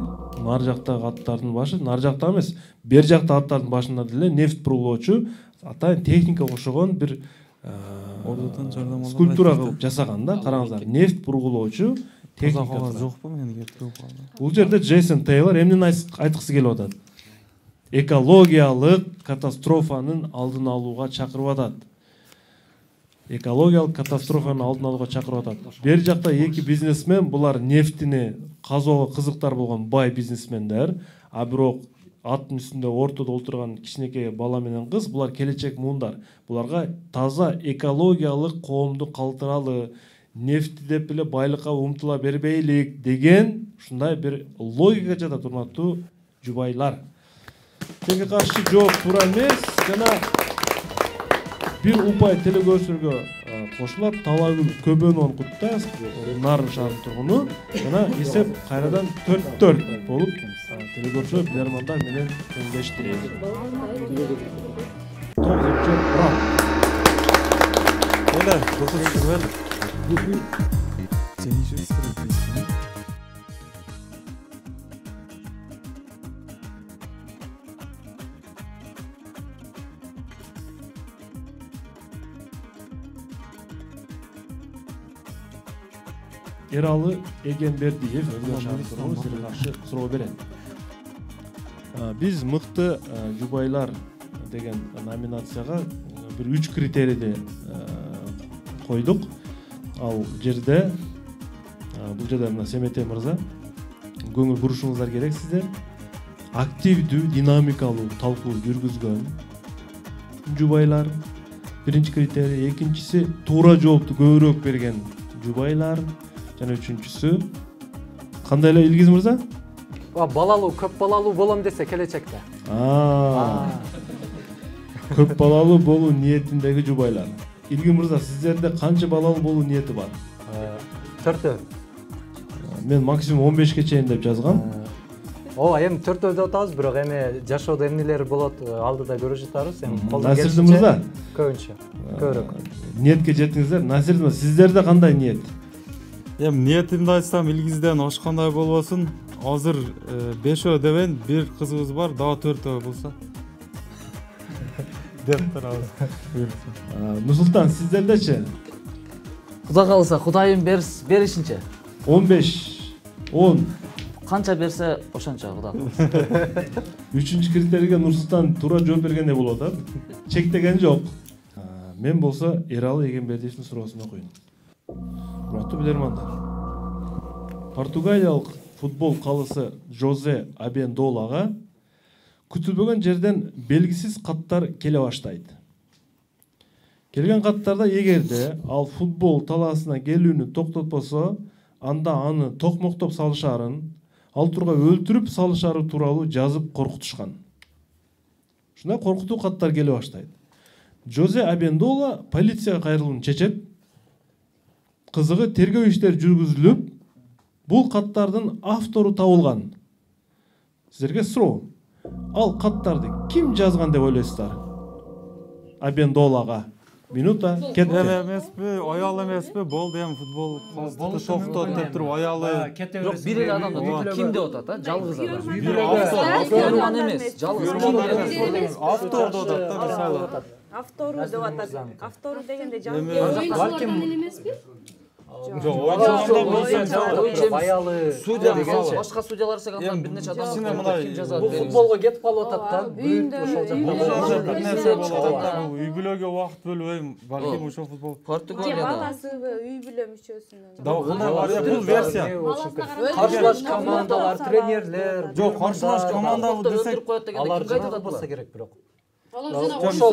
нар жактагы аттардын башы, нар жакта эмес, бер жакта аттардын башында деле нефть бургулоочу атайын техника кошогон бир скульптура кылып жасаган да. Караңыздар, нефть бургулоочу техника жокпу мен кетип калдым. Бул жерде Джейсон Тейлор эмнени айткысы келип атат? Экологиялык катастрофанын алдын алууга чакырып атат. экологиялык катастрофаны алдын алууга чакырып атат. Бер жакта эки бизнесмен, булар нефтини казууга кызыктар болгон бай бизнесмендер, а бирок аттын үстүндө ортодо отурган кичинекей бала менен кыз, булар келечек муундар. Буларга таза экологиялык коомду калтыралы, нефти деп эле байлыкка умтула бербейлик деген ушундай бир логика жатат, урматтуу жубайлар. Теңге каршы жооп туура эмес, жана бир упай телекөрсөргө кошулат. Талайгүл Көбөнова Куттас, Нарын шаарынын тургуну, жана эсеп кайрадан 4-4 болуп телекөрсө билермандар менен теңдешти. 9-чы раунд. Эле, докторчу Эралы Эгенбердиев сизге каршы суроо берет. Биз мыкты жубайлар деген номинацияга бир 3 критерийди койдук. Ал жерде бул жерде мына Семетей мырза көңүл бурушуңуздар керек сиздер. Активдүү, динамикалуу талкуу жүргүзгөн жубайлар биринчи критерий, экинчиси туура жоопту көбүрөөк берген жубайлар, жана үчүнчүсү кандай эле Илгиз мырза? Балалуу, көп балалуу болом десе келечекте. Көп балалуу болуу ниетиндеги жубайлар. Илгиз мырза, сиздерде канча балалуу болуу ниети бар? 4. Мен максимум 15ке чейин деп жазгам. Ооба, эми 4 деп атабыз, бирок эми жашоодо эмнелер болот, алдыда көрүп жатабыз. Насирдин мырза, көбүнчө, көбүрөөк. Ниетке жеттиңиздер. Насирдин мырза, сиздерде кандай ниет? Эми ниетимди айтсам, Илгизден ошкандай болбосун. Азыр 5 дебен, бир кызыбыз бар, дагы 4 болсо. Деп турабыз. Нурсултан, сиздердечи? Кудай кааласа, Кудайым беришинче. 15, 10. Канча берсе ошончо, Кудай кааласа. Үчүнчү критерийге Нурсултан туура жооп бергендей болуп атат. Чектеген жок. Мен болсо Эралы Эгенбердиевдин суроосун окуйм. Урматтуу билермандар. Португалиялык футбол калысы Жозе Абендолага күтүлбөгөн жерден белгисиз каттар келе баштайт. Келген каттарда эгерде ал футбол талаасына келүүнү токтотпосо, анда аны токмоктоп салышарын, ал турга өлтүрүп салышары тууралуу жазып коркутушкан. Ушундай коркутуу каттар келе баштайт. Жозе Абендола полицияга кайрылууну чечет. Кызыгы тергөө иштери жүргүзүлүп, бул каттардын автору табылган. Сиздерге суроо. Ал каттарды ким жазган деп ойлойсуздар? Абендолага. Минута кетти. Эмеспи, аял эмеспи, болду эми футбол токтот деп туруп аялы. Жок, бир эле адам да. Ким деп атат, жалгыз адам. Бир автор эмес, жалгыз ким эмес. Автор деп атат да, мисалы. Автору деп атат. Автору дегенде Аялы судья башка судьялар секандан бир нече адам ким жазат. Бул футболго кетип калып атат да. Бир нерсе болуп атат да. Үй бүлөгө убакыт бөлбөйм, балким ошол футбол. Португалияда баласыбы үй бүлө мүчөсүнүн. Да, кандай бар я, бул версия. Каршылаш командалар, тренерлер. Жок, каршылаш команда десек, алар жана болса керек бирок. Ошол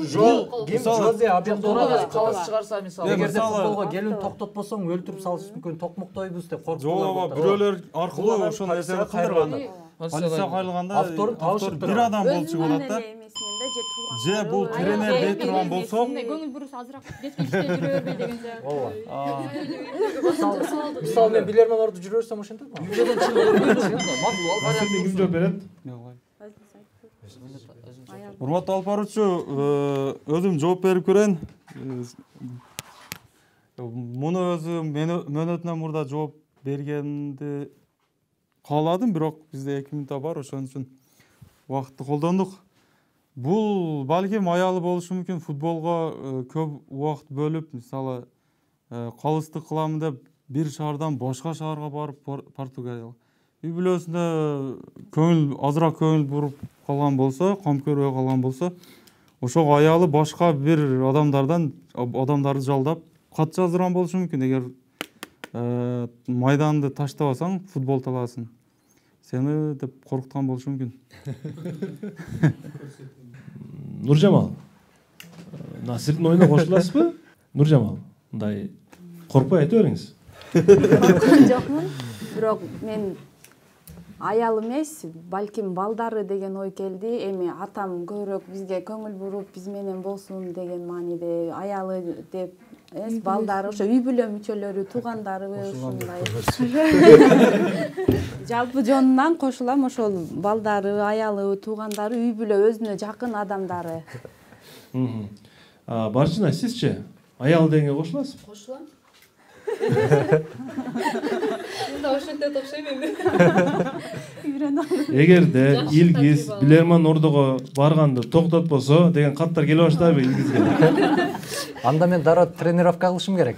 Жозе Абендолага калыс чыгарса мисалы. Эгерде футболго келүүнү токтотпосоң өлтүрүп салышы мүмкүн, токмоктойбуз деп коркуп калат. жок, бирөөлөр аркылуу ошону эсеге кылдырган. Полиция кайрылганда автор бир адам болуп чыгып атат да. Же бул тренер дей турган болсо, көңүл буруш азыраак детский иште жүрө бербей деген сияқты. Мисалы мен билерман орду жүрө берсем ошентет ма? Үйдөн чыгып макул ал Насирдин ким жооп берет? урматтуу алып баруучу, өзүм жооп берип көрөйүн. Муну өзүм мөөнөтүнөн мурда жооп бергенди кааладым, бирок бизде 2 минута бар, ошон үчүн убакытты колдондук. Бул балким аялы болушу мүмкүн, футболго көп убакыт бөлүп, мисалы, калыстык кылам деп бир шаардан башка шаарга барып Португалияга. Үй бүлөсүнө азыраак көңүл буруп калган болсо, кам көрбөй калган болсо, ошого аялы башка бир адамдарды жалдап кат жаздырган болушу мүмкүн. Эгер майданды таштабасаң, футбол талаасын сени деп коркуткан болушу мүмкүн. Нуржамал, Насирдин оюна кошуласызбы? Нуржамал, мындай коркпой айта бериңиз. Корккон жокмун, бирок мен аял эмес, балким балдары деген ой келди. Эми атам көбүрөөк бизге көңүл буруп, биз менен болсун деген мааниде аялы деп эмес, балдары, ошо үй бүлө мүчөлөрү, туугандарыбы ушундай. Жалпы жонунан кошулам, ошол балдары, аялы, туугандары, үй бүлө өзүнө жакын адамдары. Барчина, сизчи аял дегенге кошуласызбы? Кошулам. Сиз да ошентет окшойм эми. Эгерде Илгиз Билерман ордого барганды токтотпосо деген каттар келе баштайбы Илгизге? Анда мен дароо тренировка кылышым керек.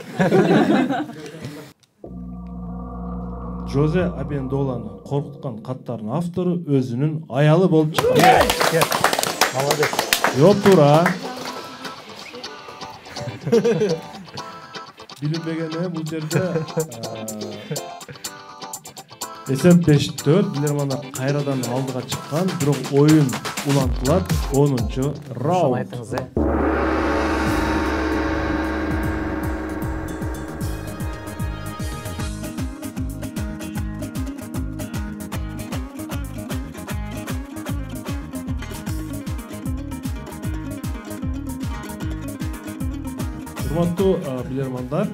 Жозе Абендоланы коркуткан каттардын автору өзүнүн аялы болуп чыккан. Молодец. Жоп туура. Билинбегене бул жерде эсеп 5-4 Билермандар кайрадан алдыга чыккан, бирок оюн улантылат. 10-чу раунд. Айтыңыз, Урматтуу билермандар,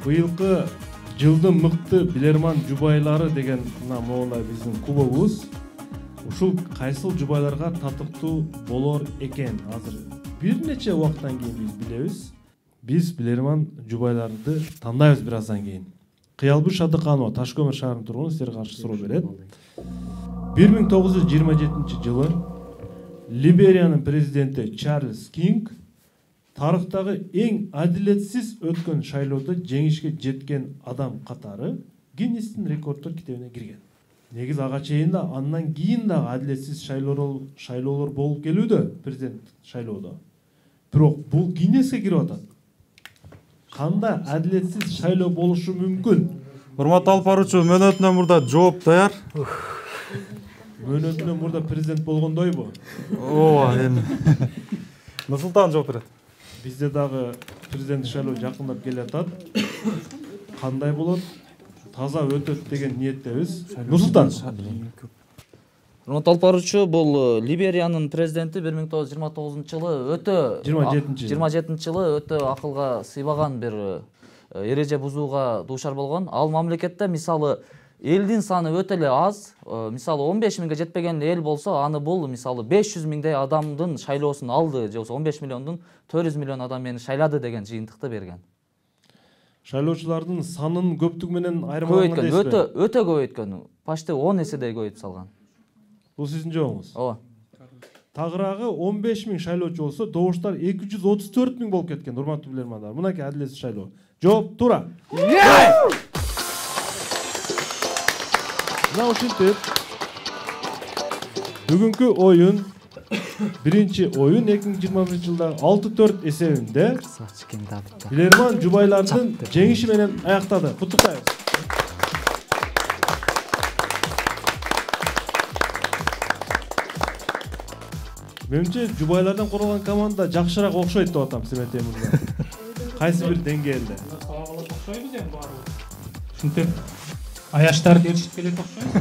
быйылкы жылдын мыкты билерман жубайлары деген мына могулай биздин кубогубуз. Ушул кайсыл жубайларга татыктуу болор экен? Азыр бир нече убакыттан кийин биз билебиз. Биз билерман жубайларды тандайбыз бир аздан кийин. Кыялбү Шадыканова, Таш көмүр шаарынын тургуну, силерге каршы суроо берет. 1927-жылы Либериянын президенти Чарльз Кинг тарыхтагы эң адилетсиз өткөн шайлоодо жеңишке жеткен адам катары Гиннестин рекордтор китебине кирген. Негизи ага чейин да андан кийин дагы адилетсиз шайлоолор болуп келүүдө президент шайлоодо. Бирок бул Гиннеске кирип атат. Кандай адилетсиз шайлоо болушу мүмкүн? Урматтуу алып баруучу, мөөнөтүнөн мурда жооп даяр. Мөөнөтүнөн мурда президент болгондойбу? Ооба, эми. Нурсултан жооп берет. Бизде дагы президент шайлоо жакындап келе атат. Кандай болот? Таза өтөт деген ниеттебиз. Нурсултан. Урматтуу алып баруучу, бул Либериянын президенти 1929-жылы өтө 27-жылы өтө акылга сыйбаган бир эреже бузууга дуушар болгон. Ал мамлекетте мисалы элдин саны өтө эле аз, мисалы 15 миңге жетпеген эл болсо, аны бул мисалы 500 миңдей адамдын шайлоосун алды, же болбосо 15 миллиондун 400 миллион адам мени шайлады деген жыйынтыкты берген. Шайлоочулардын санын көптүгү менен айырмаланган дейсизби? Өтө көбөйткөн, почти 10 эседей көбөйтүп салган. Бул сиздин жообуңуз? Ооба. Тагыраагы 15 миң шайлоочу болсо, добуштар 234 миң болуп кеткен, урматтуу билермандар. Мынакей адилетсиз шайлоо. Жооп туура. Мына ушинтип бүгүнкү оюн, биринчи оюн 2021-жылда 6-4 эсебинде билерман жубайлардын жеңиши менен аяктады. Куттуктайбыз. Менимче жубайлардан курулган команда жакшыраак окшойт деп атам, Семетей мырза. Кайсы бир деңгээлде? Окшойбуз эми баары. Ушинтип аяштар дершип келет окшойбуз.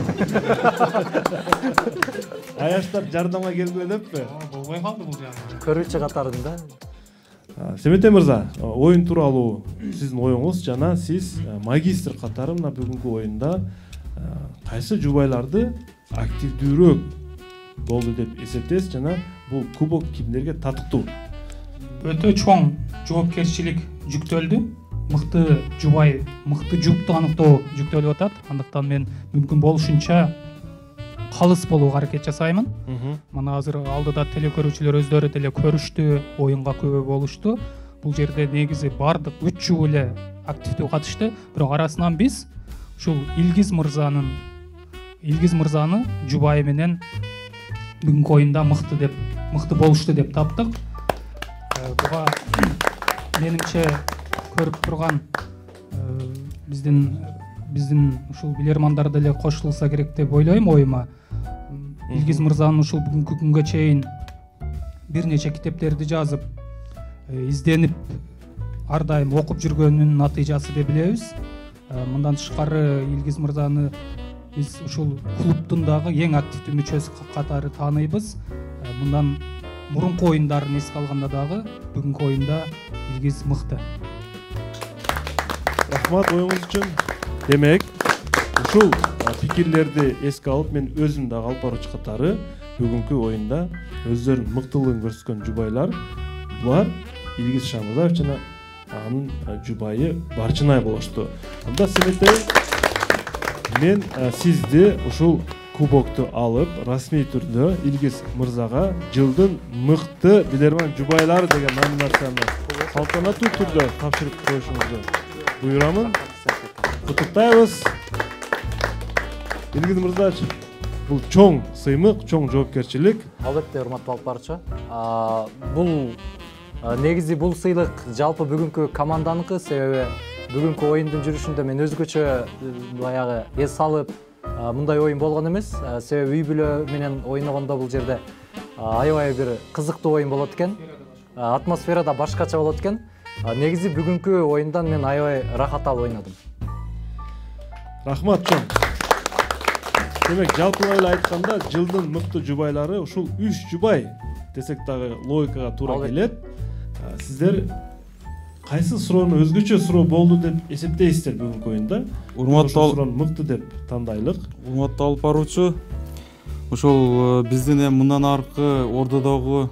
Аяштар жардамга келбей деппи? Болбой калды бул жагы. Көрүүчү катарында. Семетей мырза, оюн тууралуу сиздин оюңуз жана сиз магистр катары мына бүгүнкү оюнда кайсы жубайларды активдүүрөөк болду деп эсептейсиз жана бул кубок кимдерге татыктуу? Өтө чоң жоопкерчилик жүктөлдү. Мыкты жубай, мыкты жупту аныктоо жүктөлүп атат. Андыктан мен мүмкүн болушунча калыс болууга аракет жасаймын. Мына азыр алдыда телекөрүүчүлөр өздөрү деле көрүштү, оюнга көбү болушту. Бул жерде негизи бардык 3 жуп эле активдүү катышты. Бирок арасынан биз ушул Илгиз мырзаны жубайы менен бүгүнкү оюнда мыкты деп мыкты болушту деп таптык. Буга менимче көрүп турган биздин ушул билермандар деле кошулса керек деп ойлойм оюма. Илгиз мырзанын ушул бүгүнкү күнгө чейин бир нече китептерди жазып, изденип ар дайым окуп жүргөнүнүн натыйжасы деп билебиз. Мындан тышкары Илгиз мырзаны биз ушул клубтун дагы эң активдүү мүчөсү катары тааныйбыз. Мындан мурунку оюндарын эске алганда дагы бүгүнкү оюнда Илгиз мыкты. Рахмат оюңуз үчүн. Демек, ушул пикирлерди эске алып, мен өзүм дагы алып баруучу катары бүгүнкү оюнда өздөрүнүн мыктылыгын көрсөткөн жубайлар булар Илгиз Шамырзаев жана анын жубайы Барчынай болушту. Анда Семетей, мен сизди ушул кубокту алып, расмий түрдө Илгиз мырзага жылдын мыкты билерман жубайлары деген номинацияны салтанаттуу түрдө тапшырып коюшуңузду буйрамын. Куттуктайбыз. Илгиз мырза, бул чоң сыймык, чоң жоопкерчилик. Албетте, урматтуу алып баруучу. Бул негизи бул сыйлык жалпы бүгүнкү команданыкы, себеби бүгүнкү оюндун жүрүшүндө мен өзгөчө баягы эс салып, мындай оюн болгон эмес. Себеби үй бүлө менен ойногондо бул жерде аябай бир кызыктуу оюн болот экен. Атмосфера да башкача болот экен. Негизи бүгүнкү оюндан мен аябай рахат алып ойнодум. Рахмат чоң. Демек, жалпылай эле айтканда, жылдын мыкты жубайлары ушул 3 жубай десек дагы логикага туура келет. Сиздер кайсы суроону өзгөчө суроо болду деп эсептейсиздер бүгүнкү оюнда? Урматтуу суроону мыкты деп тандайлык. Урматтуу алып баруучу, ушул биздин мындан аркы ордодогу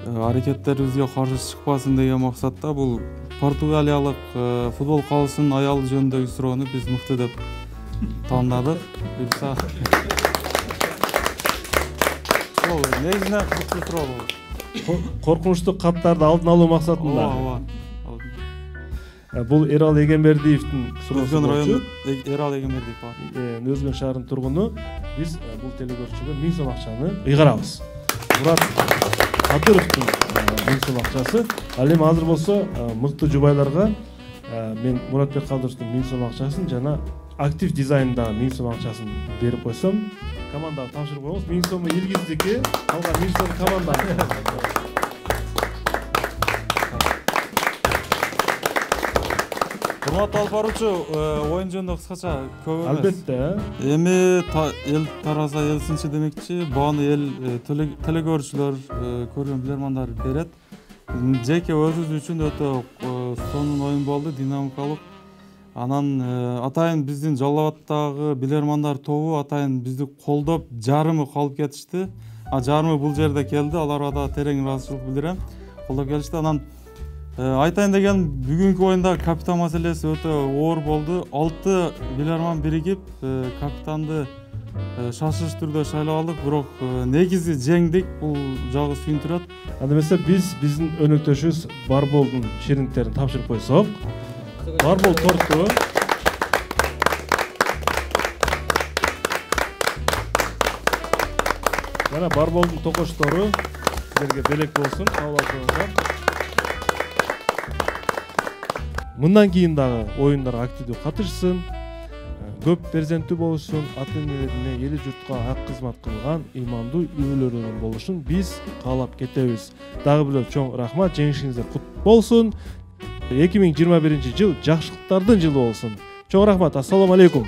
аракеттерибизге каршы чыкпасын деген максатта бул португалиялык футбол калысынын аялы жөнүндөгү суроону биз мыкты деп тандадык. Негизинен мыкты суроо. Коркунучтуу каттарды алдын алуу максатында. Бул Эрал Эгембердиевдин суроосу болчу. Эрал Эгембердиев бар. Өзгөн шаарынын тургуну. Биз бул телекөрүүчүгө 1000 сом акчаны ыйгарабыз. Мурат Кадыровдун 1000 сом акчасы. Ал эми азыр болсо мыкты жубайларга мен Муратбек Кадыровдун 1000 сом акчасын жана актив дизайндагы 1000 сом акчасын берип койсом, командага тапшырып коебуз. 1000 сому Илгиздики, калган 1000 сом командага. Урматтуу алып баруучу, оюн жөнүндө кыскача көп эмес. Албетте. Эми эл тараса элсинчи демекчи, бааны эл телекөрүүчүлөр, көргөн билермандар берет. Жеке өзүбүз үчүн өтө сонун оюн болду, динамикалык. Анан атайын биздин Жалал Абадтагы билермандар тобу атайын бизди колдоп, жарымы калып кетишти. Жарымы бул жерде келди, аларга да терең ыраазычылык билдирем. Колдоп келишти. Анан айтайын деген бүгүнкү оюнда капитан маселеси өтө оор болду. 6 билерман биригип капитанды шашылыш түрдө шайлап алдык, бирок негизи жеңдик. Бул жагы сүйүндүрөт. Анда эмесе биздин өнөктөшүбүз Барболдун шириндиктерин тапшырып койсок. Барбол торту. Жана Барболдун токочтору силерге белек болсун, кабыл алсаңыздар. Мындан кийин дагы оюндар активдүү катышсын, көп перзенттүү болушун, ата-энелерине, эли журтка ак кызмат кылган ыймандуу үй-бүлөлөрүнүн болушун биз каалап кетебиз. Дагы бир чоң рахмат, жеңишиңиздер кут болсун. 2021 жыл жакшылыктардын жылы болсун. Чоң рахмат, ассаламу алейкум.